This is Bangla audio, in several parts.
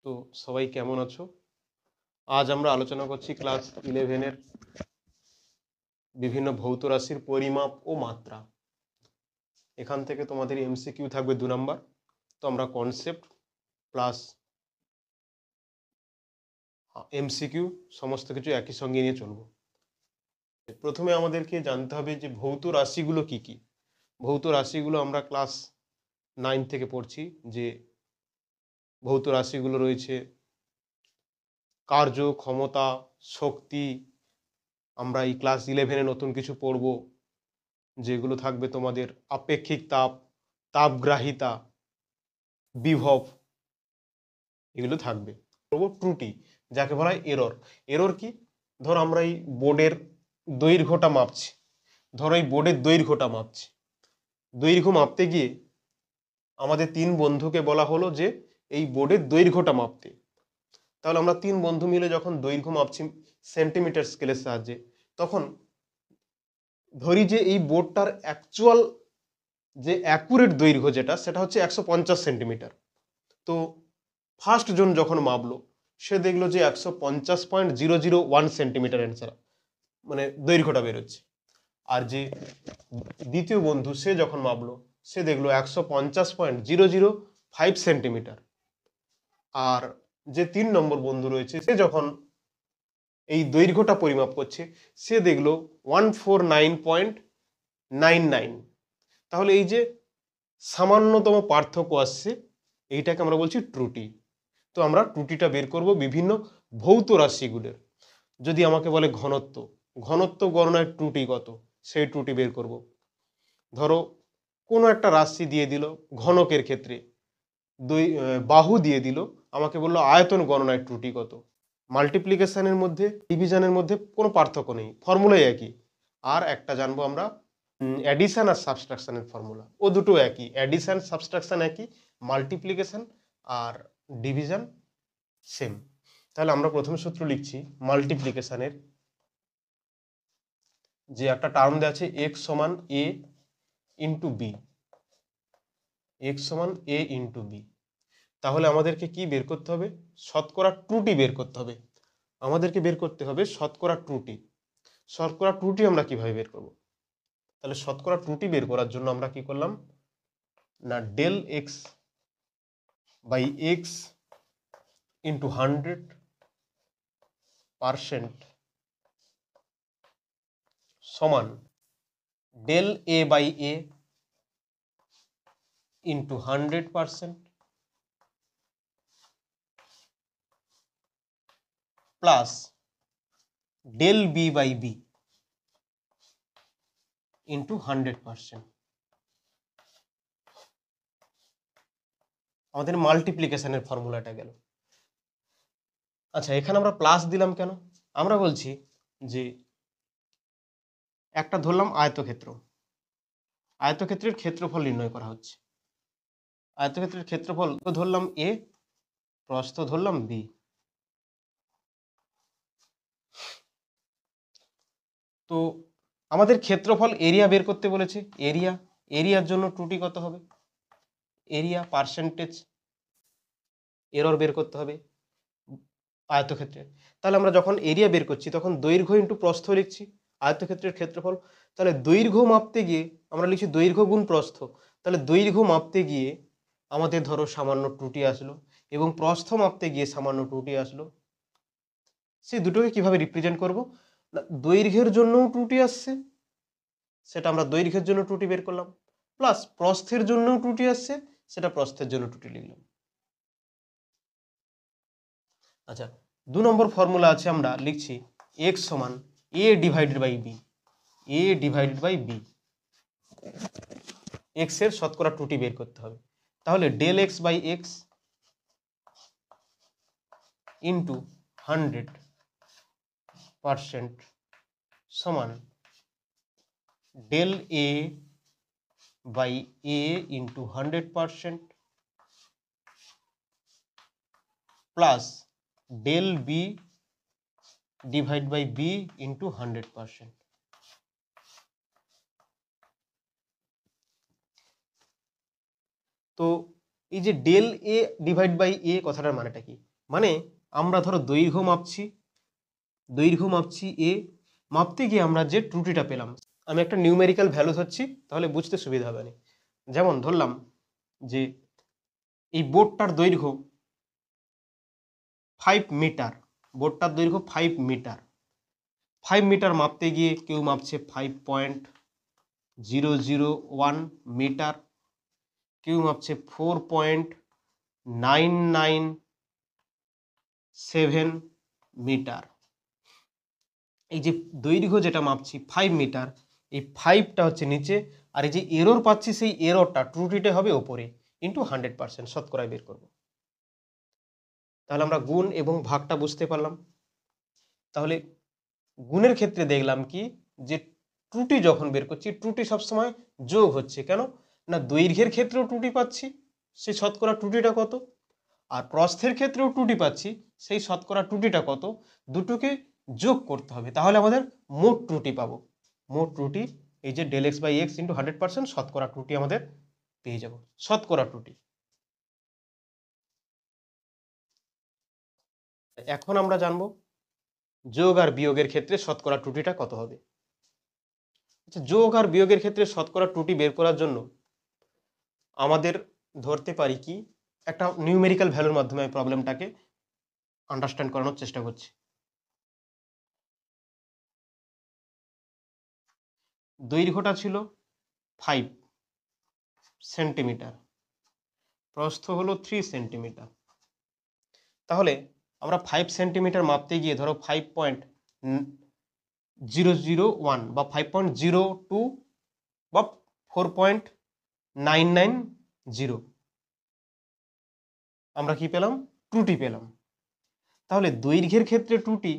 তো সবাই কেমন আছো? আজ আমরা আলোচনা করছি ক্লাস 11 এর বিভিন্ন ভৌত রাশির পরিমাপ ও মাত্রা। এখান থেকে তোমাদের এমসিকিউ থাকবে 2 নাম্বার। তো আমরা কনসেপ্ট প্লাস এমসিকিউ সমস্ত কিছু একই সঙ্গে নিয়ে চলবো। প্রথমে আমাদেরকে জানতে হবে যে ভৌত রাশিগুলো কি কি। ভৌত রাশিগুলো আমরা ক্লাস 9 থেকে পড়ছি যে ভৌত রাশিগুলো রয়েছে কার্য, ক্ষমতা, শক্তি। আমরা এই ক্লাস 11-এ নতুন কিছু পড়ব যেগুলো থাকবে তোমাদের আপেক্ষিক তাপ, তাপগ্রাহিতা, বিভব, এগুলো থাকবে। করবো ত্রুটি, যাকে বলা হয় এরর। এরর কি? ধরো আমরা এই বোর্ডের দৈর্ঘ্যটা মাপছি, ধরো এই বোর্ডের দৈর্ঘ্যটা মাপছি। দৈর্ঘ্য মাপতে গিয়ে আমাদের 3 বন্ধুকে বলা হলো যে এই বোর্ডের দৈর্ঘ্যটা মাপতে। তাহলে আমরা 3 বন্ধু মিলে যখন দৈর্ঘ্য মাপছি সেন্টিমিটার স্কেলের সাহায্যে, তখন ধরি যে এই বোর্ডটার অ্যাকচুয়াল যে অ্যাকুরেট দৈর্ঘ্য যেটা, সেটা হচ্ছে 150 সেন্টিমিটার। তো ফার্স্ট জন যখন মাপলো সে দেখলো যে 150.001 সেন্টিমিটার অ্যান্সার, মানে দৈর্ঘ্যটা বেরোচ্ছে। আর যে দ্বিতীয় বন্ধু সে যখন মাপলো সে দেখলো 150.005 সেন্টিমিটার। আর যে 3 নম্বর বন্ধু রয়েছে সে যখন এই দৈর্ঘ্যটা পরিমাপ করছে সে দেখলো 149.99। তাহলে এই যে সামান্যতম পার্থক্য আসছে, এইটাকে আমরা বলছি ত্রুটি। তো আমরা ত্রুটিটা বের করব বিভিন্ন ভৌত রাশিগুলোর। যদি আমাকে বলে ঘনত্ব, ঘনত্ব গণনায় ত্রুটি কত, সেই ত্রুটি বের করব। ধরো কোনো একটা রাশি দিয়ে দিল ঘনকের ক্ষেত্রে, বাহু দিয়ে দিল, আমাকে বললো আয়তন গণনায় ত্রুটি কত। মাল্টিপ্লিকেশনের মধ্যে ডিভিশনের মধ্যে কোনো পার্থক্য নেই, ফর্মুলাই একই। আর একটা জানবো আমরা অ্যাডিশন আর সাবস্ট্রাকশনের ফর্মুলা, ও দুটো একই, অ্যাডিশন সাবস্ট্রাকশন একই, মাল্টিপ্লিকেশন আর ডিভিশন সেম। তাহলে আমরা প্রথম সূত্র লিখছি মাল্টিপ্লিকেশনের, যে একটা টার্ম দেওয়া আছে x সমান a ইন্টু বি, এক্স সমান a ইন্টু বি। তাহলে আমাদেরকে কি বের করতে হবে? শতকরা ত্রুটি বের করতে হবে। আমাদেরকে বের করতে হবে শতকরা ত্রুটি। শতকরা ত্রুটি আমরা কিভাবে বের করব? তাহলে শতকরা ত্রুটি বের করার জন্য আমরা কি করলাম না, del X by X into 100% সমান del A by A into 100% plus del B by B into 100%। আমাদের মাল্টিপ্লিকেশনের ফর্মুলাটা গেল। আচ্ছা, এখানে আমরা প্লাস দিলাম কেন? আমরা বলছি যে একটা ধরলাম আয়তক্ষেত্র, আয়তক্ষেত্রের ক্ষেত্রফল নির্ণয় করা হচ্ছে। আয়তক্ষেত্রের ক্ষেত্রফল ধরলাম এ, প্রস্থ ধরলাম বি। তো আমাদের ক্ষেত্রফল এরিয়া বের করতে বলেছে। এরিয়ার জন্য ত্রুটি কত হবে? এরিয়া পার্সেন্টেজ এরর বের করতে হবে আয়তক্ষেত্রের। তাহলে আমরা যখন এরিয়া বের করছি তখন দৈর্ঘ্য ইন্টু প্রস্থ লিখছি, আয়তক্ষেত্রের ক্ষেত্রফল। তাহলে দৈর্ঘ্য মাপতে গিয়ে আমরা লিখছি দৈর্ঘ্য গুণ প্রস্থ। তাহলে দৈর্ঘ্য মাপতে গিয়ে আমাদের ধরো সামান্য ত্রুটি আসলো এবং প্রস্থ মাপতে গিয়ে সামান্য ত্রুটি আসলো। সেই দুটোকে কিভাবে রিপ্রেজেন্ট করব? না, দৈর্ঘ্যের জন্যও ত্রুটি আসছে, সেটা আমরা দৈর্ঘ্যের জন্য ত্রুটি বের করলাম, প্লাস প্রস্থের জন্যও ত্রুটি আসছে, সেটা প্রস্থের জন্য ত্রুটি লিখলাম। আচ্ছা, 2 নম্বর ফর্মুলা আছে, আমরা লিখছি x সমান a divided by b, a divided by b। x এর শতকরা ত্রুটি বের করতে হবে। তাহলে del x by x into 100% সমান del a by a into 100% plus del B divide by B into 100%। তো এই যে del A divide by A কথাটার মানেটা কি? মানে আমরা ধরো দৈর্ঘ্য মাপছি এ, মাপতে গিয়ে আমরা যে ত্রুটিটা পেলাম, আমি একটা নিউমেরিক্যাল ভ্যালু ধরছি তাহলে বুঝতে সুবিধা হবে না। যেমন ধরলাম যে এই বোর্ডটার দৈর্ঘ্য 5 মিটার, বোর্ডটার দৈর্ঘ্য 5 মিটার। 5 মিটার মাপতে গিয়ে কেউ মাপছে 5.001 মিটার, কেউ মাপছে 4.997 মিটার। এই যে দৈর্ঘ্য যেটা মাপছি 5 মিটার, এই 5টা হচ্ছে নিচে, আর এই যে এরর পাচ্ছি সেই এররটা ত্রুটিটা হবে ওপরে, ইন্টু 100% শতকরায় বের করব। তাহলে আমরা গুণ এবং ভাগটা বুঝতে পারলাম। তাহলে গুণের ক্ষেত্রে দেখলাম কি যে ত্রুটি যখন বের করছি, ত্রুটি সবসময় যোগ হচ্ছে। কেন না, দৈর্ঘ্যের ক্ষেত্রেও ত্রুটি পাচ্ছি, সেই শতকরা ত্রুটিটা কত, আর প্রস্থের ক্ষেত্রেও ত্রুটি পাচ্ছি, সেই শতকরা ত্রুটিটা কত, দুটোকে যোগ করতে হবে, তাহলে আমাদের মোট ত্রুটি পাবো। মোট ত্রুটি এই যে del x by X into 100% শতকরা ত্রুটি আমাদের পেয়ে যাব, শতকরা ত্রুটি। এখন আমরা জানবো যোগ আর বিয়োগের ক্ষেত্রে শতকরা ত্রুটিটা কত হবে। আচ্ছা, যোগ আর বিয়োগের ক্ষেত্রে শতকরা ত্রুটি বের করার জন্য আমাদের ধরতে পারি কি, একটা নিউমেরিক্যাল ভ্যালুর মাধ্যমে প্রবলেমটাকে আন্ডারস্ট্যান্ড করানোর চেষ্টা করছি। দৈর্ঘ্যটা ছিল 5 সেন্টিমিটার, প্রস্থ হলো 3 সেন্টিমিটার। তাহলে আমরা 5 সেন্টিমিটার মাপতে গিয়ে ধরো 5.001 বা 5.02 বা 4.990 আমরা কি পেলাম, ত্রুটি পেলাম। তাহলে দৈর্ঘ্যের ক্ষেত্রে ত্রুটি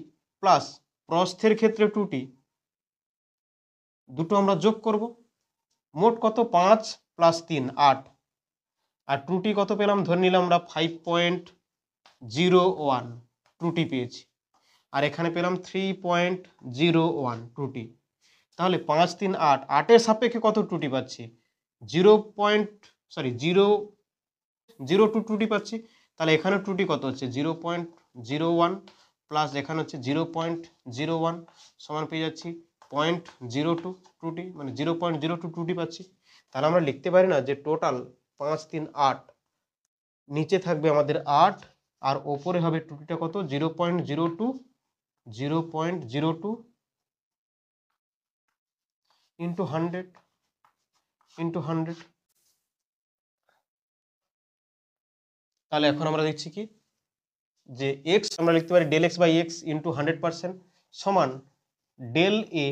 প্লাস প্রস্থের ক্ষেত্রে ত্রুটি দুটো আমরা যোগ করব, মোট কত, 5 প্লাস 3 8, আর ত্রুটি কত পেলাম, ধরে নিলাম আমরা 5.01 ত্রুটি পেয়েছি, আর এখানে পেলাম 3.01 ত্রুটি। তাহলে 5 3 8, 8-এর সাপেক্ষে কত ত্রুটি পাচ্ছি, 0.02 ত্রুটি পাচ্ছি। তাহলে এখানে ত্রুটি কত হচ্ছে 0.01, প্লাস এখানে হচ্ছে 0.01, সমান পেয়ে যাচ্ছি 0.02 ত্রুটি, মানে 0.02 ত্রুটি পাচ্ছি। তাহলে আমরা লিখতে পারি না যে টোটাল 5 3 8, নিচে থাকবে আমাদের 8 আর ওপরে হবে ত্রুটিটা কত, 0.02 ইন্টু 100 তাহলে এখন আমরা দেখছি কি যে এক্স আমরা লিখতে পারি del x by X into 100% সমান del a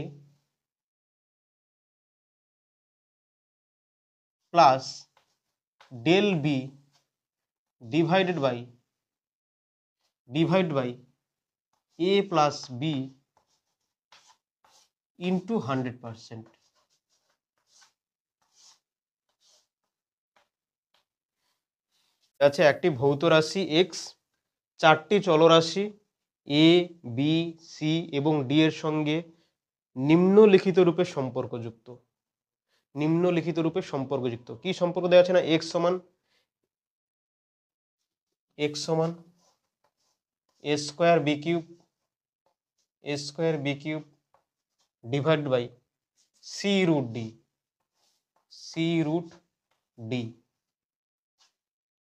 plus del b divide by a plus b into 100%। আছে একটি ভৌত রাশি x, 4টি চলরাশি a b c এবং d এর সঙ্গে নিম্নলিখিত রূপে সম্পর্কযুক্ত। কি সম্পর্ক দেওয়া আছে না, x সমান a square B cube divide by C root D.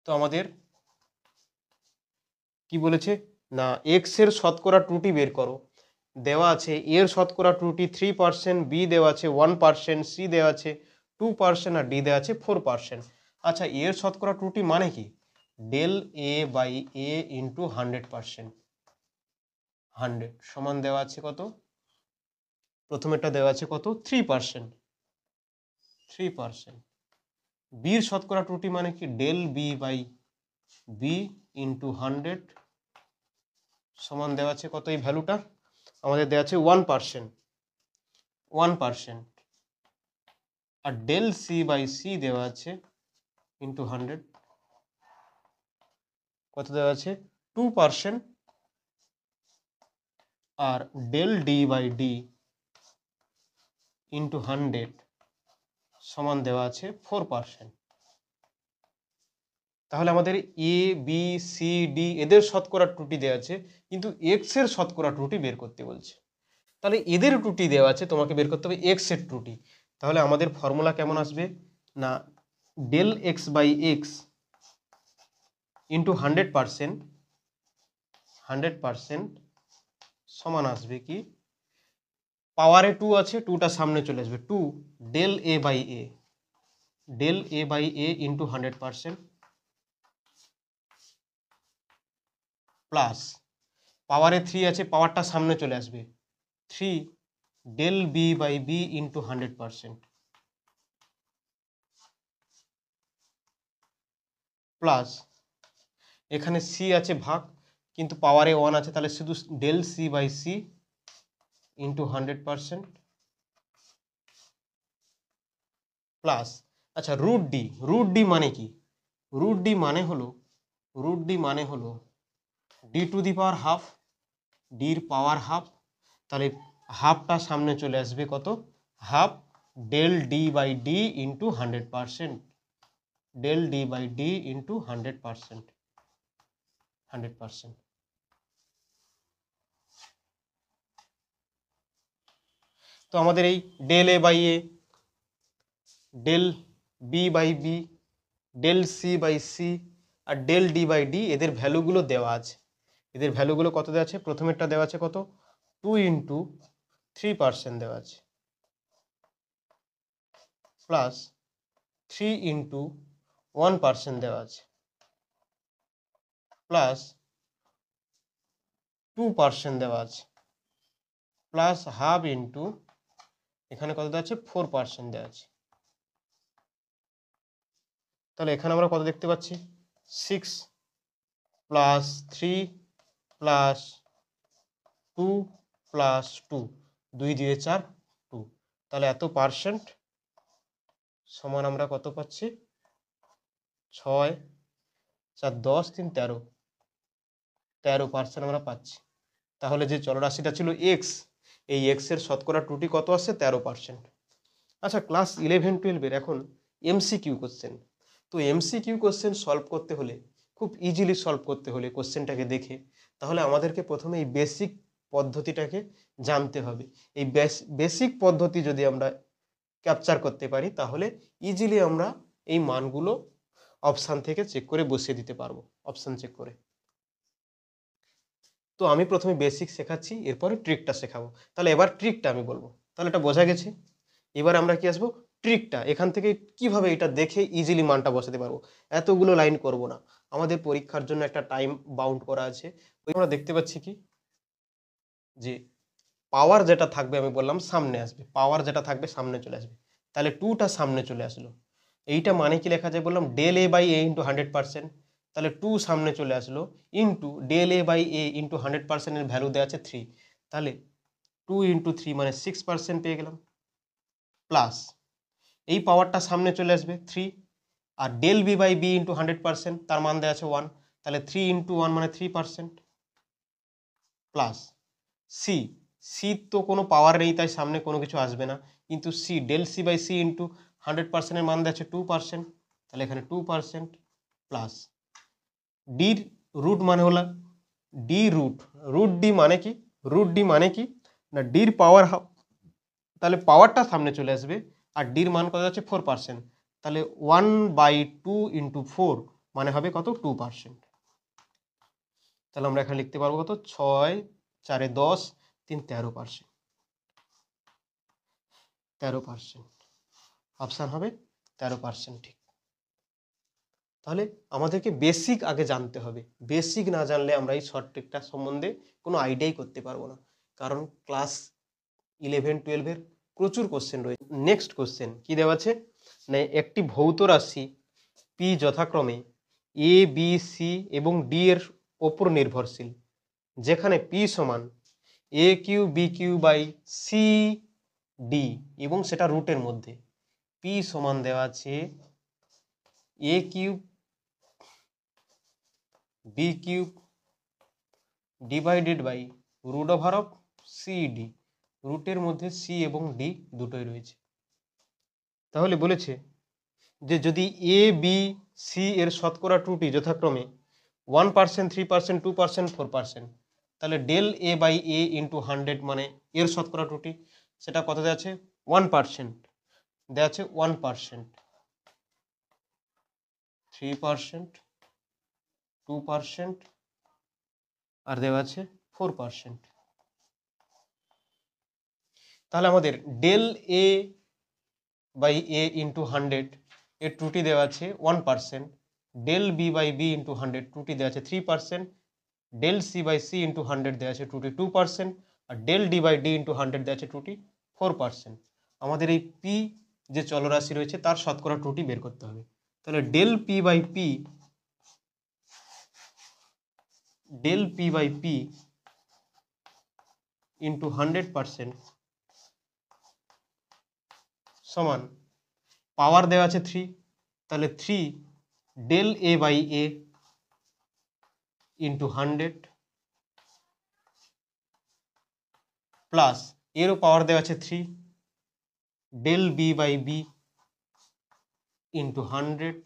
তো আমাদের কি বলেছে না, এক্স এর শতকরা ত্রুটি বের করো, দেওয়া আছে এর শতকরা ত্রুটি 3%, বি দেওয়া আছে 1%, সি দেওয়া আছে 2% আর ডি দেওয়া আছে 4%। আচ্ছা, এর শতকরা ত্রুটি মানে কি, del a by a into 100%, 100 সমান দেওয়া আছে কত, প্রথমেরটা দেওয়া আছে কত 3%, বির শতকরা ত্রুটি মানে কি, del b by B into 100 সমান দেওয়া আছে কত, এই ভ্যালুটা আমাদের দেওয়া আছে 1%, আর del c বাই সি দেওয়া আছে ইন্টু 100 কত দেওয়া আছে 2%, আর del d by D into 100 সমান দেওয়া আছে 4%। তাহলে আমাদের এ বি সি ডি এদের শতকরা ত্রুটি দেওয়া আছে, কিন্তু এক্স এর শতকরা ত্রুটি বের করতে বলছে। তাহলে এদের ত্রুটি দেওয়া আছে, তোমাকে বের করতে হবে এক্স এর ত্রুটি। তাহলে আমাদের ফর্মুলা কেমন আসবে না, del X by X into 100% সমান আসবে কি, পাওয়ারে 2 আছে, 2টা সামনে চলে আসবে, 2 del A by A into 100% plus পাওয়ারে 3 আছে, পাওয়ারটা সামনে চলে আসবে, 3 del B by B into 100% plus এখানে সি আছে ভাগ, কিন্তু পাওয়ারে 1 আছে, তাহলে শুধু del C by C into 100% plus, আচ্ছা রুট ডি মানে কি, রুট ডি মানে হলো D to the power half, ডির পাওয়ার হাফ, তাহলে হাফটা সামনে চলে আসবে কত, half del D by D into 100%, del D by D into 100%। তো আমাদের এই del A by A, del B by B, del C by C আর ডেল ডি বাই ডি এদের ভ্যালুগুলো দেওয়া আছে। এদের ভ্যালুগুলো কত দেওয়া আছে, প্রথমেরটা দেওয়া আছে কত, 2 ইন্টু 3% দেওয়া আছে, প্লাস 3 ইন্টু 1% দেওয়া আছে, প্লাস 2% দেওয়া আছে, প্লাস হাফ ইন্টু এখানে কত দেওয়া আছে 4% দেওয়া আছে। তাহলে এখানে আমরা কত দেখতে পাচ্ছি, 6 প্লাস 3 প্লাস 2 প্লাস 2, 2 দিয়ে 4 2, তাহলে এত পার্সেন্ট সমান আমরা কত পাচ্ছি, 6 4 10 3 13% আমরা পাচ্ছি। তাহলে যে চলরাশিটা ছিল এক্স, এই এক্স এর শতকরা ত্রুটি কত আসছে, 13%। আচ্ছা, ক্লাস 11-12 এখন এমসিকিউ কোশ্চেন, তো এমসিকিউ কোশ্চেন সলভ করতে হলে, খুব ইজিলি সলভ করতে হলে কোশ্চেনটাকে দেখে, তাহলে আমাদেরকে প্রথমে এই বেসিক পদ্ধতিটাকে জানতে হবে। এই বেসিক পদ্ধতি যদি আমরা ক্যাপচার করতে পারি, তাহলে ইজিলি আমরা এই মানগুলো অপশান থেকে চেক করে বসিয়ে দিতে পারবো, অপশান চেক করে। তো আমি প্রথমে বেসিক শেখাচ্ছি, এরপরে ট্রিকটা শেখাবো। তাহলে এবার ট্রিকটা আমি বলবো, তাহলে এটা বোঝা গেছে। এবার আমরা কি আসবো, ট্রিকটা, এখান থেকে কিভাবে এটা দেখে ইজিলি মানটা বসাতে পারবো, এতগুলো লাইন করব না, আমাদের পরীক্ষার জন্য একটা টাইম বাউন্ড করা আছে। আমরা দেখতে পাচ্ছি কি, যে পাওয়ার যেটা থাকবে আমি বললাম সামনে আসবে, পাওয়ার যেটা থাকবে সামনে চলে আসবে, তাহলে 2টা সামনে চলে আসলো। এইটা মানে কি লেখা যায় বললাম, del A by A into 100%, তাহলে 2 সামনে চলে আসলো, into del A by A into 100% এর ভ্যালু দেওয়া আছে 3, তাহলে 2 ইন্টু 3 মানে 6% পেয়ে গেলাম, প্লাস এই পাওয়ারটা সামনে চলে আসবে 3, আর del B by B into 100% তার মান দেওয়া আছে 1, তাহলে 3 ইন্টু 1 মানে 3%, প্লাস সি, সি তো কোনো পাওয়ার নেই, তাই সামনে কোনো কিছু আসবে না, কিন্তু C del C by C into 100% এর মান দেওয়া আছে 2%, তাহলে এখানে 2%, প্লাস ডির রুট মানে হলো ডি রুট ডি মানে কি, না ডির পাওয়ার হাফ, তাহলে পাওয়ারটা সামনে চলে আসবে, আর ডির মান কত আছে 4%, তাহলে 1/2 ইন্টু 4 মানে হবে কত, 2%। তাহলে আমরা এখানে লিখতে পারবো কত, 6 4 10 3 13%, 13%, অপশান হবে 13% ঠিক। তাহলে আমাদেরকে বেসিক আগে জানতে হবে, বেসিক না জানলে আমরা এই শর্ট ট্রিকটা সম্বন্ধে কোনো আইডিয়াই করতে পারবো না, কারণ ক্লাস 11-12 প্রচুর কোশ্চেন রয়েছে। নেক্সট কোশ্চেন কি দেওয়া আছে, না একটি ভৌত রাশি পি যথাক্রমে এ বি সি এবং ডি এর ওপর নির্ভরশীল, যেখানে পি সমান A cube B cube by C D এবং সেটা রুটের মধ্যে, পি সমান দেওয়া আছে A cube B cube divided by root over of C D, রুটের মধ্যে সি এবং ডি দুটোই রয়েছে। তাহলে বলেছে যে যদি এ বি সি এর শতকরা ত্রুটি যথাক্রমে 1%, 3%, 2%, 4%, তাহলে del A by A into 100 মানে এর শতকরা ত্রুটি সেটা কত দেওয়া আছে 1%, দেওয়া আছে 1%, 3%, 2%, আর দেওয়া আছে 4%। তাহলে আমাদের del A by A into 100 এর ত্রুটি দেওয়া আছে 1%, del B by B into 100 ত্রুটি দেওয়া আছে 3%, del C by C into 100 দেওয়া আছে ত্রুটি 2%, আর del D by D into 100 দেওয়া আছে ত্রুটি 4%। আমাদের এই পি যে চলরাশি রয়েছে তার শতকরা ত্রুটি বের করতে হবে। তাহলে del P by P into 100% সমান পাওয়ার দেওয়া আছে 3, তাহলে 3 del A by A into 100 plus এরও পাওয়ার দেওয়া আছে 3 del B by B into 100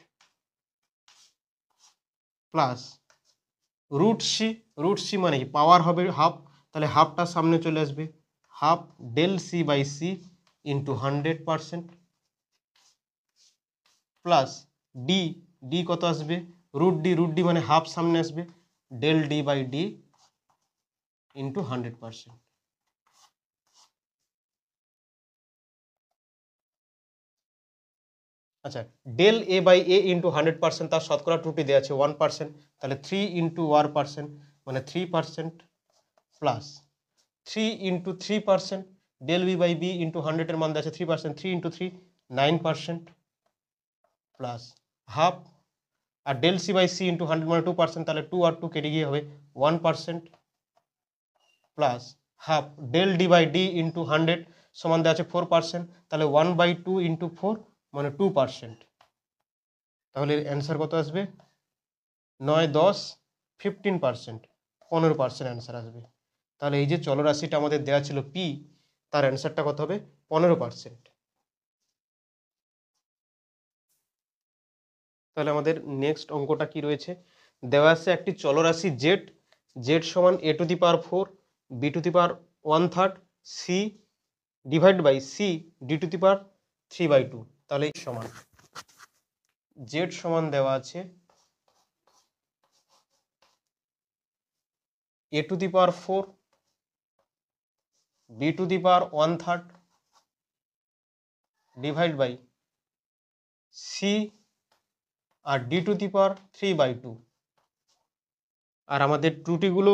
plus root C মানে কি পাওয়ার হবে হাফ, তাহলে হাফটা সামনে চলে আসবে, half del C by C into 100% plus D কত আসবে রুট ডি মানে হাফ সামনে আসবে, del D by D into 100%। আচ্ছা, del A by A into 100% তার শতকরা ত্রুটি দেওয়া আছে 1%, তাহলে 3 ইন্টু 1% মানে 3% plus 3 into 3% del B by B into 100 এর মান দেওয়া আছে 3%, 3 ইন্টু 3 9% প্লাস হাফ, আর del C by C into 100 মানে 2%, তাহলে 2 আর 2 কেটে গিয়ে হবে 1% plus half del D by D into 100 সমান দেওয়া আছে 4%, তাহলে 1/2 ইন্টু 4 মানে 2%। তাহলে অ্যান্সার কত আসবে 9, 10, 15%, 15% অ্যান্সার আসবে। তাহলে এই যে চলরাশিটা আমাদের দেওয়া ছিল পি, তার অ্যান্সারটা কত হবে 15%। তাহলে আমাদের নেক্সট অঙ্কটা কি রয়েছে, দেওয়া আছে একটি চলরাশি জেড সমান A to the power 4 B to the power 1/3 C divide by C D to the power 3/2। তাহলে সমান জেড সমান দেওয়া আছে A to the power 4 B to the power 1/3 divide by C আর ডি টু দি পাওয়ার 3/2। আর আমাদের ত্রুটিগুলো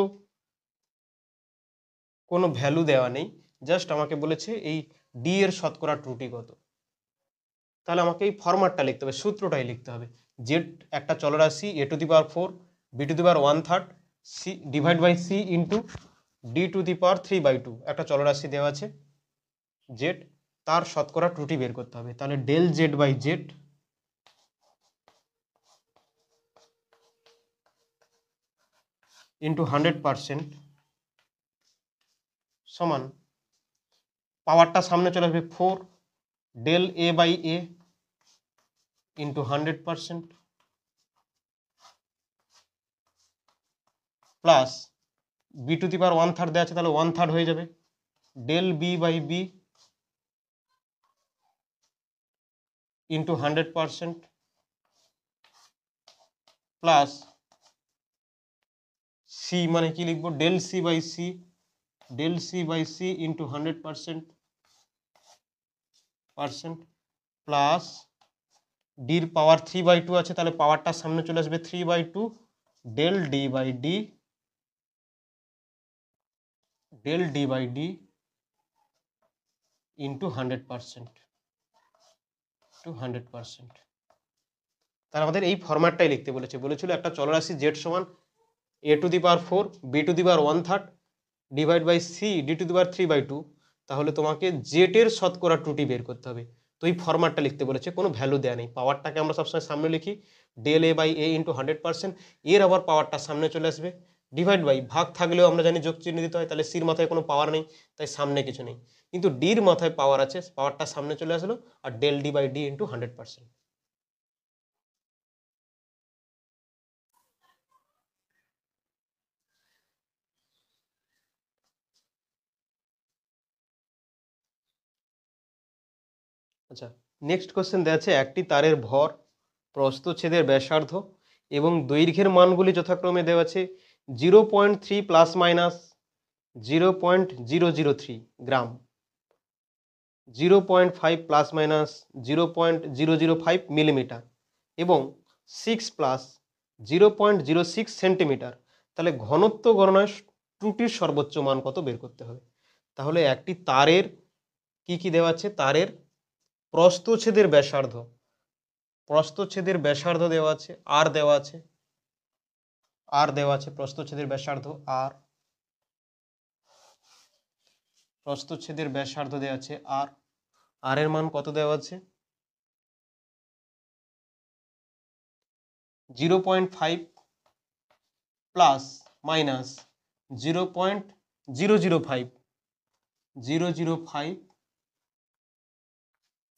কোনো ভ্যালু দেওয়া নেই, জাস্ট আমাকে বলেছে এই ডি এর শতকরা ত্রুটি কত। তাহলে আমাকে এই ফরম্যাটটা লিখতে হবে, সূত্রটাই লিখতে হবে। জেড একটা চলরাশি A to the power 4 B to the power 1/3 C divide by C into D to the power 3/2 একটা চলরাশি দেওয়া আছে জেড, তার শতকরা ত্রুটি বের করতে হবে। তাহলে del Z by Z into 100% সমান পাওয়ারটা সামনে চলে আসবে 4 del A by A into 100% plus B to the power 1/3 দেওয়া আছে, তাহলে 1/3 হয়ে যাবে, del B by B into 100% plus C মানে কি লিখবো del C by C into 100% plus ডির পাওয়ার 3/2 আছে, তাহলে পাওয়ারটা সামনে চলে আসবে 3/2 del D by D into 100%। তাহলে আমাদের এই ফরম্যাটটাই লিখতে বলেছিল একটা চলরাশি জেড সমান A to the power 4 B to the power 1/3 divide by C D to the power 3/2। তাহলে তোমাকে জেটের শতকরা ত্রুটি বের করতে হবে, তো এই ফরম্যাটটা লিখতে বলেছে, কোনো ভ্যালু দেওয়া নেই। পাওয়ারটাকে আমরা সবসময় সামনে লিখি, del A by A into 100%, এর আবার পাওয়ারটা সামনে চলে আসবে, ডিভাইড বাই ভাগ থাকলেও আমরা জানি যোগ চিহ্ন দিতে হয়, তাহলে সির মাথায় কোনো পাওয়ার নেই তাই সামনে কিছু নেই, কিন্তু ডির মাথায় পাওয়ার আছে, পাওয়ারটা সামনে চলে আসলো, আর del D by D into 100%। আচ্ছা, নেক্সট কোশ্চেন দেওয়া আছে একটি তারের ভর, প্রস্থচ্ছেদের ব্যাসার্ধ এবং দৈর্ঘ্যের মানগুলি যথাক্রমে দেওয়া আছে 0.3 প্লাস মাইনাস 0.003 গ্রাম, 0.5 প্লাস মাইনাস 0.005 মিলিমিটার এবং 6 প্লাস 0.06 সেন্টিমিটার। তাহলে ঘনত্ব গণনায় ত্রুটির সর্বোচ্চ মান কত বের করতে হবে। তাহলে একটি তারের কি কি দেওয়া আছে, তারের প্রস্থচ্ছেদের ব্যাসার্ধ, প্রস্থচ্ছেদের ব্যাসার্ধ দেওয়া আছে, আর দেওয়া আছে, আর দেওয়া আছে প্রস্থচ্ছেদের ব্যাসার্ধ, আর প্রস্থচ্ছেদের ব্যাসার্ধ দেওয়া আছে, আর এর মান কত দেওয়া আছে 0.5 প্লাস মাইনাস 0.005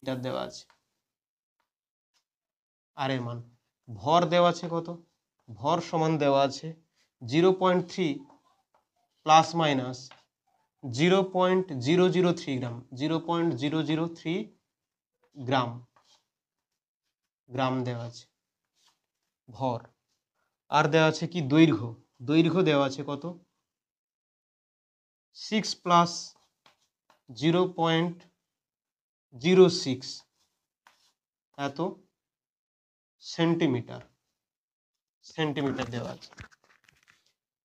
মিটার দেওয়া আছে। আর এর মান ভর দেওয়া আছে কত, ভর সমান দেওয়া আছে 0.3 প্লাস মাইনাস 0.003 গ্রাম, 0.003 গ্রাম, গ্রাম দেওয়া আছে ভর। আর দেওয়া আছে কি দৈর্ঘ্য, দৈর্ঘ্য দেওয়া আছে কত 6 প্লাস 0.06 এত সেন্টিমিটার, সেন্টিমিটার দেওয়া আছে।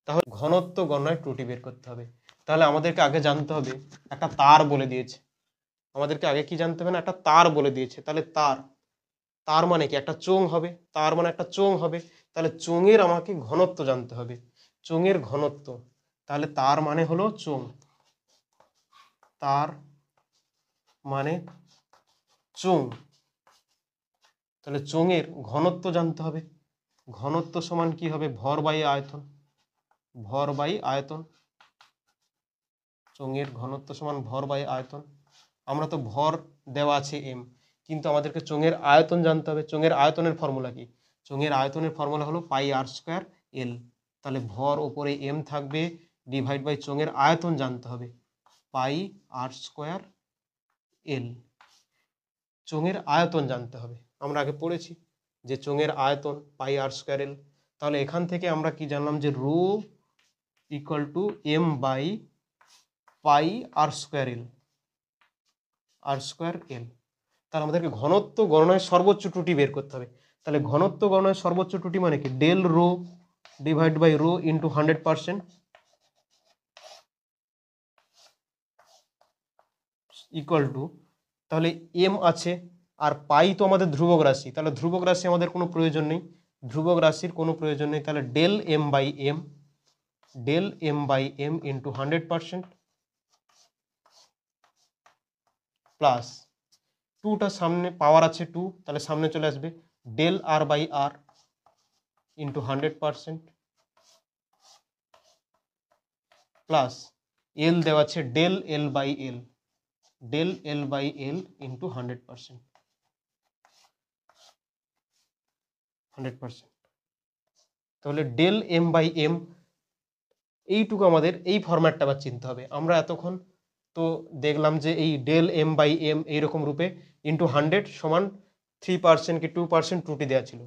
তাহলে ঘনত্ব গণনায় ত্রুটি বের করতে হবে। তাহলে আমাদেরকে আগে জানতে হবে একটা তার বলে দিয়েছে, আমাদেরকে আগে কি জানতে হবে না, একটা তার বলে দিয়েছে। তাহলে তার, তার মানে কি একটা চোঙ হবে, তার মানে একটা চোঙ হবে। তাহলে চোঙের আমাকে ঘনত্ব জানতে হবে, চোঙের ঘনত্ব। তাহলে তার মানে হলো চোঙ, তার মানে চোঙ। তাহলে চোঙের ঘনত্ব জানতে হবে, ঘনত্ব সমান কি হবে ভর বাই আয়তন, ভর বাই আয়তন। চোঙের ঘনত্ব সমান ভর বাই আয়তন। আমরা তো ভর দেওয়া আছে এম, কিন্তু আমাদেরকে চোঙের আয়তন জানতে হবে। চোঙের আয়তনের ফর্মুলা কি, চোঙের আয়তনের ফর্মুলা হলো পাই আর স্কোয়ার এল। তাহলে ভর ওপরে এম থাকবে, ডিভাইড বাই চোঙের আয়তন জানতে হবে পাই আর স্কোয়ার এল। চোঙের আয়তন জানতে হবে, আমরা আগে পড়েছি যে চোঙের আয়তন পাই আর স্কোয়ার এল। তাহলে এখান থেকে আমরা কি জানলাম যে rho equal to M by pi R square L, R square L. তাহলে আমাদেরকে ঘনত্ব গণনায় সর্বোচ্চ ত্রুটি বের করতে হবে। তাহলে ঘনত্ব গণনায় সর্বোচ্চ ত্রুটি মানে কি del rho divide by rho into 100% equal to, তাহলে এম আছে আর পাই তো আমাদের ধ্রুবক রাশি, তাহলে ধ্রুবক রাশি আমাদের কোনো প্রয়োজন নেই, ধ্রুবক রাশির কোনো প্রয়োজন নেই। তাহলে del M by M, del M by M into 100% plus টুটা সামনে পাওয়ার আছে টু, তাহলে সামনে চলে আসবে del R by R into 100% plus L দেওয়া আছে del L by L, del L by L into 100%, 100%। তাহলে ডেল এম বাই এম এইটুকু আমাদের এই ফরম্যাটটা আবার চিনতে হবে। আমরা এতক্ষণ তো দেখলাম যে এই ডেল এম বাই এম এইরকম রূপে ইন্টু 100 সমান 3% কি 2% ত্রুটি দেওয়া ছিল।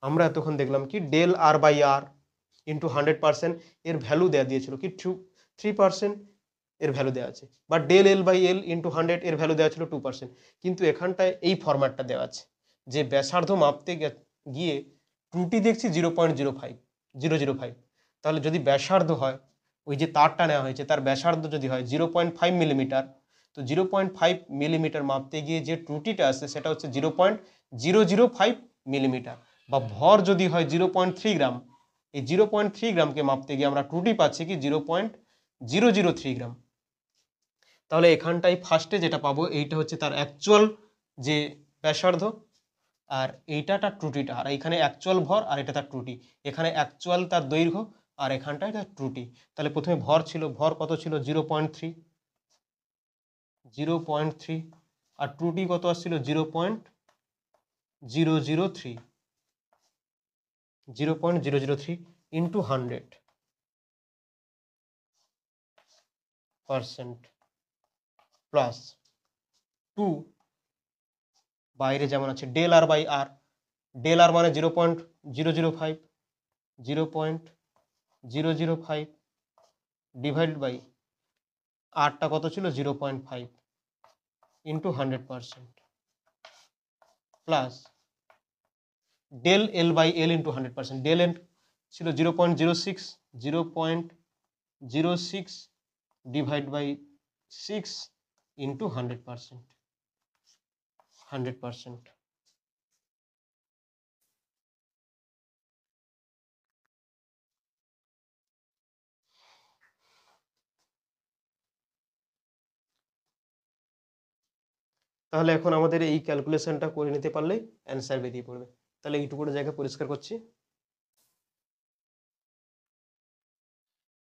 আমরা এতক্ষণ দেখলাম কি del R by R into 100% এর ভ্যালু দেওয়া দিয়েছিল কি 3% এর ভ্যালু দেওয়া আছে, বা del L by L into 100 এর ভ্যালু দেওয়া ছিল 2%। কিন্তু এখানটায় এই ফরম্যাটটা দেওয়া আছে যে ব্যাসার্ধ মাপতে গিয়ে ত্রুটি দেখছি 0.005। তাহলে যদি ব্যাসার্ধ হয়, ওই যে তারটা নেওয়া হয়েছে তার ব্যাসার্ধ যদি হয় 0.5 মিলিমিটার, তো 0.5 মিলিমিটার মাপতে গিয়ে যে ত্রুটিটা আসছে সেটা হচ্ছে 0.005 মিলিমিটার। বা ভর যদি হয় 0.3 গ্রাম, এই 0.3 গ্রামকে মাপতে গিয়ে আমরা ত্রুটি পাচ্ছি কি 0.003 গ্রাম। তাহলে এখানটাই ফার্স্টে যেটা পাবো এইটা হচ্ছে তার অ্যাকচুয়াল যে ব্যাসার্ধ, আর এইটা তার ত্রুটিটা, আর এখানে অ্যাকচুয়াল ভর আর এটা তার ত্রুটি। এখানে অ্যাকচুয়াল তার দৈর্ঘ্য আর এখানটায় তার ত্রুটি। তাহলে প্রথমে ভর ছিল, ভর কত ছিল 0.3, আর ত্রুটি কত আসছিল 0.003 ইন্টু 100% প্লাস 2 বাইরে যেমন আছে del R by R, del R মানে 0.005, 0.005 ডিভাইড বাই আরটা কত ছিল 0.5 into 100% plus del L by L into 100%, del L ছিল 0.06, 0.06 ডিভাইড বাই 6 ইন্টু 100%, 100%। তাহলে এখন আমাদের এই ক্যালকুলেশনটা করে নিতে পারলে অ্যান্সার বেরিয়ে পড়বে। তাহলে এইটুকুটা জায়গা পরিষ্কার করছি।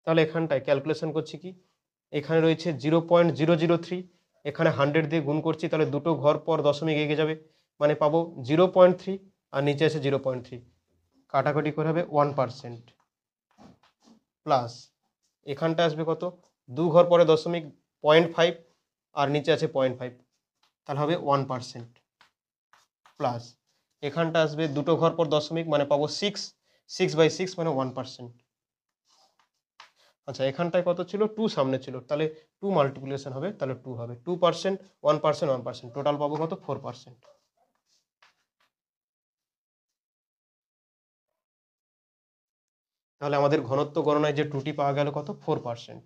তাহলে এখানটায় ক্যালকুলেশন করছি কি, এখানে রয়েছে 0.003, এখানে 100 দিয়ে গুণ করছি, তাহলে দুটো ঘর পর দশমিক এগিয়ে যাবে, মানে পাবো 0.3 আর নিচে আছে 0.3, কাটাকাটি করে হবে 1%, প্লাস এখানটা আসবে কত, দু ঘর পরে দশমিক 0.5 আর নিচে আছে 0.5, তাহলে হবে 1%, প্লাস এখানটা আসবে দুটো ঘর পর দশমিক মানে পাবো 6/6 মানে 1%। আচ্ছা এখানটায় কত ছিল, 2 সামনে ছিল, তাহলে 2 মাল্টিপ্লিকেশন হবে, তাহলে 2 হবে 2%, 1%, 1%, টোটাল পাবো কত 4%। তাহলে আমাদের ঘনত্ব গণনায় যে ত্রুটি পাওয়া গেল কত, 4%।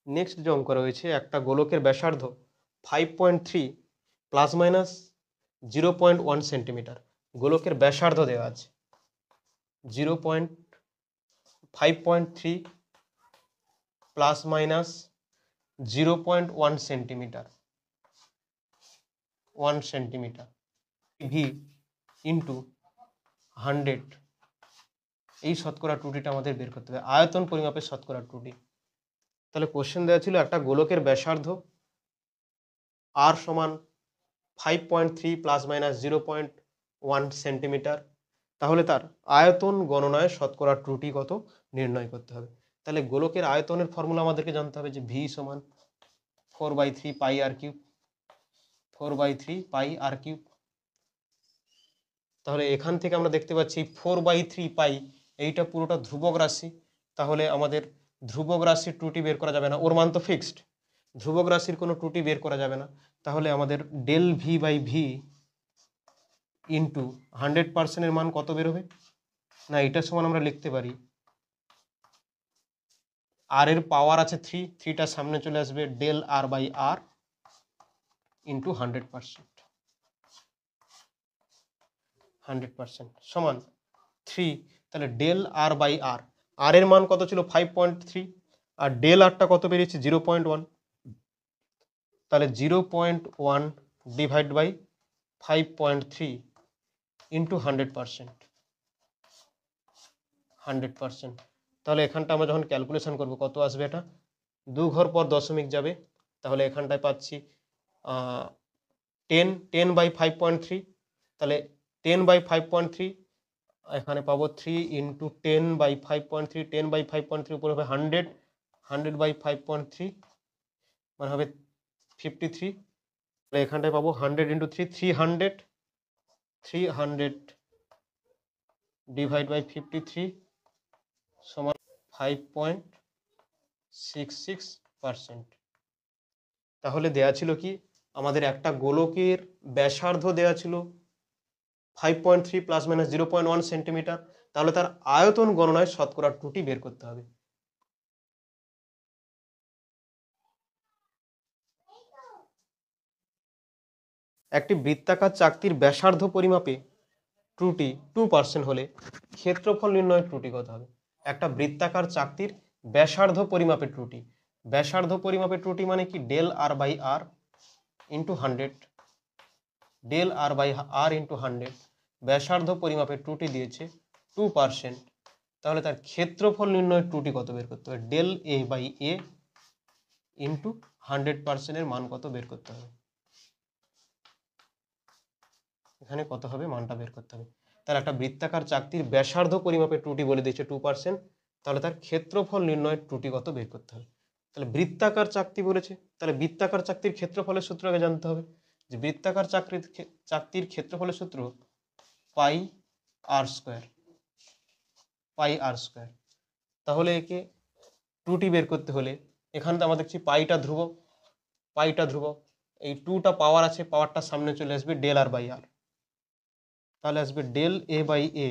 নেক্সট যে অঙ্ক রয়েছে, একটা গোলকের ব্যাসার্ধ 5.3 প্লাস মাইনাস 0.1 সেন্টিমিটার, গোলকের ব্যাসার্ধ দেওয়া আছে 5.3 plus minus 0.1 centimetre, 1 centimetre, V into 100, এই শতকরা ত্রুটিটা আমাদের বের করতে হবে, আয়তন পরিমাপের শতকরা ত্রুটি। তাহলে কোশ্চেন দেওয়া ছিল একটা গোলকের ব্যাসার্ধ আর সমান 5.3 প্লাস মাইনাস 0.1 সেন্টিমিটার, তাহলে তার আয়তন গণনায় শতকরা ত্রুটি কত নির্ণয় করতে হবে। তাহলে গোলকের আয়তনের ফর্মুলা আমাদেরকে জানতে হবে যে ভি সমান 4/3 পাই আর কিউব, 4/3 পাই আর কিউব। তাহলে এখান থেকে আমরা দেখতে পাচ্ছি 4/3 পাই এইটা পুরোটা ধ্রুবক রাশি, তাহলে আমাদের ধ্রুবক রাশির ত্রুটি বের করা যাবে না, ওর মান তো ফিক্সড, ধ্রুবক রাশির কোনো ত্রুটি বের করা যাবে না। তাহলে আমাদের del V by V into 100%-এর মান কত বেরোবে, না এটার সমান আমরা লিখতে পারি আর এর পাওয়ার আছে 3টা সামনে চলে আসবে del R by R into 100%, 100% সমান 3, তাহলে ডেল আর বাই আর, আর এর মান কত ছিল 5.3 আর ডেল আরটা কত বেরিয়েছে 0.1, তাহলে 0.1 ডিভাইড বাই 5.3 ইন্টু 100%, 100%। তাহলে এখানটা আমরা যখন ক্যালকুলেশন করব কত আসবে, এটা দু ঘর পর দশমিক যাবে, তাহলে এখানটায় পাচ্ছি 10/5.3, তাহলে 10/5.3, এখানে পাবো 3 ইন্টু 10/5.3, 10/5.3 উপরে হবে 100, 100/5.3 মানে হবে 53, তাহলে এখানটায় পাবো 100 ইন্টু 3, 300 ডিভাইড বাই 53 সমান 5.66%। তাহলে দেয়া ছিল কি, আমাদের একটা গোলকের ব্যাসার্ধ দেয়া ছিল 5.3 প্লাস মাইনাস 0.1 সেন্টিমিটার, তাহলে তার আয়তন গণনায় শতকরা ত্রুটি বের করতে হবে। একটি বৃত্তাকার চাকতির ব্যাসার্ধ পরিমাপে ত্রুটি 2% হলে ক্ষেত্রফল নির্ণয়ের ত্রুটি কত হবে। একটা বৃত্তাকার চাকতির ব্যাসার্ধ পরিমাপের ত্রুটি, ব্যাসার্ধ পরিমাপের ত্রুটি মানে কি del R by R into 100, del R by R into 100, ব্যাসার্ধ পরিমাপের ত্রুটি দিয়েছে 2%, তাহলে তার ক্ষেত্রফল নির্ণয়ের ত্রুটি কত বের করতে হবে, del A by A into 100%-এর মান কত বের করতে হবে, এখানে কত হবে মানটা বের করতে হবে। তাহলে একটা বৃত্তাকার চাকতির ব্যাসার্ধ পরিমাপের ত্রুটি বলে দিয়েছে 2%, তাহলে তার ক্ষেত্রফল নির্ণয়ের ত্রুটি কত বের করতে হবে। তাহলে বৃত্তাকার চাকতি বলেছে, তাহলে বৃত্তাকার চাকতির ক্ষেত্রফলের সূত্র আগে জানতে হবে, যে বৃত্তাকার চাকতির ক্ষেত্রফলের সূত্র পাই আর স্কোয়ার, পাই আর স্কোয়ার। তাহলে একে ত্রুটি বের করতে হলে এখানে তো আমরা দেখছি পাইটা ধ্রুবক, পাইটা ধ্রুবক, এই 2টা পাওয়ার আছে, পাওয়ারটা সামনে চলে আসবে ডেল আর বাই আর, তাহলে আসবে del A by A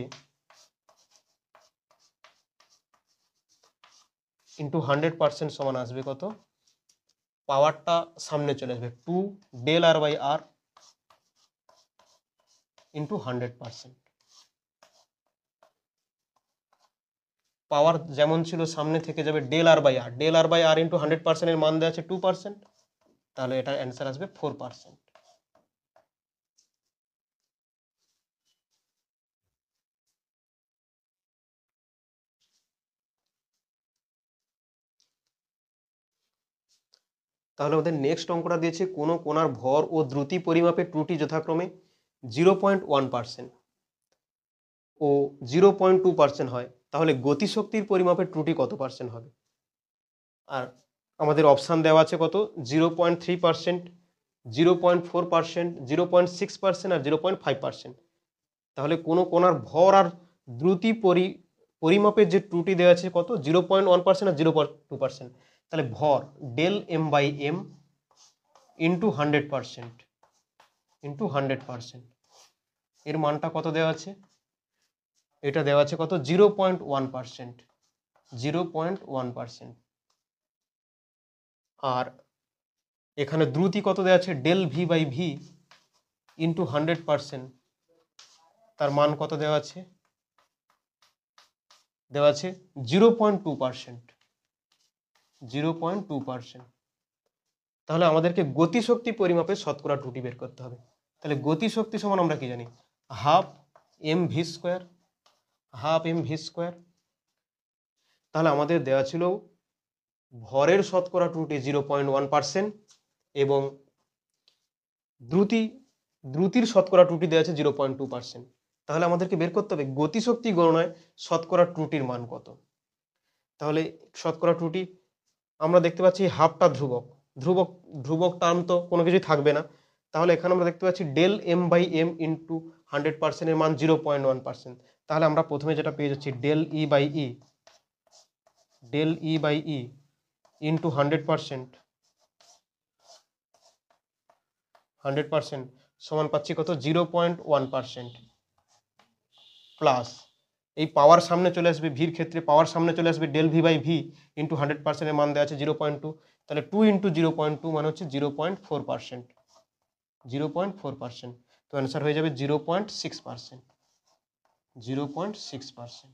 into 100% সমান আসবে কত, পাওয়ারটা সামনে চলে আসবে 2 del R by R into 100%। Power যেমন ছিল সামনে থেকে যাবে del R by R, del R by R into 100% এর মান দেওয়া আছে 2%, তাহলে এটার অ্যান্সার আসবে 4%। তাহলে আমাদের নেক্সট অঙ্কটা দিয়েছে কোনো কোণার ভর ও দ্রুতি পরিমাপের ত্রুটি যথাক্রমে 0.1% ও 0.2% হয়, তাহলে গতিশক্তির পরিমাপের ত্রুটি কত পার্সেন্ট হবে। আর আমাদের অপশান দেওয়া আছে কত, 0.3%, 0.4%, 0.6% আর 0.5%। তাহলে কোনো কোণার ভর আর দ্রুতি পরিমাপের যে ত্রুটি দেওয়া আছে কত, 0.1% আর 0.2%। তাহলে ভর del M by M into 100%, into 100%, এর মানটা কত দেওয়া আছে, এটা দেওয়া আছে কত, 0.1%, 0.1%। আর এখানে দ্রুতি কত দেওয়া আছে, del V by V into 100%, তার মান কত দেওয়া আছে, দেওয়া আছে 0.2%, 0.2%। তাহলে আমাদেরকে গতিশক্তি পরিমাপে শতকরা ত্রুটি বের করতে হবে। তাহলে গতিশক্তি সমান আমরা কি জানি, half M V square, half M V square. তাহলে আমাদের দেওয়া ছিল ভরের শতকরা ত্রুটি 0.1% এবং দ্রুতির শতকরা ত্রুটি দেওয়া আছে 0.2%। তাহলে আমাদেরকে বের করতে হবে গতিশক্তি গণনায় শতকরা ত্রুটির মান কত। তাহলে শতকরা ত্রুটি আমরা দেখতে পাচ্ছি হাফটা ধ্রুবক, ধ্রুবক ধ্রুবক টার্ম তো কোনো কিছুই থাকবে না। তাহলে এখানে আমরা দেখতে পাচ্ছি del M by M into 100% এর মান 0.1%। তাহলে আমরা প্রথমে যেটা পেয়ে যাচ্ছি del E by E, del E by E into 100%, 100% সমান পাচ্ছি কত, 0.1%, প্লাস এই পাওয়ার সামনে চলে আসবে, ভির ক্ষেত্রে পাওয়ার সামনে চলে আসবে del V by V into 100% এর মান দেওয়া আছে 0.2, তাহলে 2 ইন্টু 0.2 মানে হচ্ছে 0.4%, 0.4%। তো অ্যান্সার হয়ে যাবে 0.6%, 0.6%।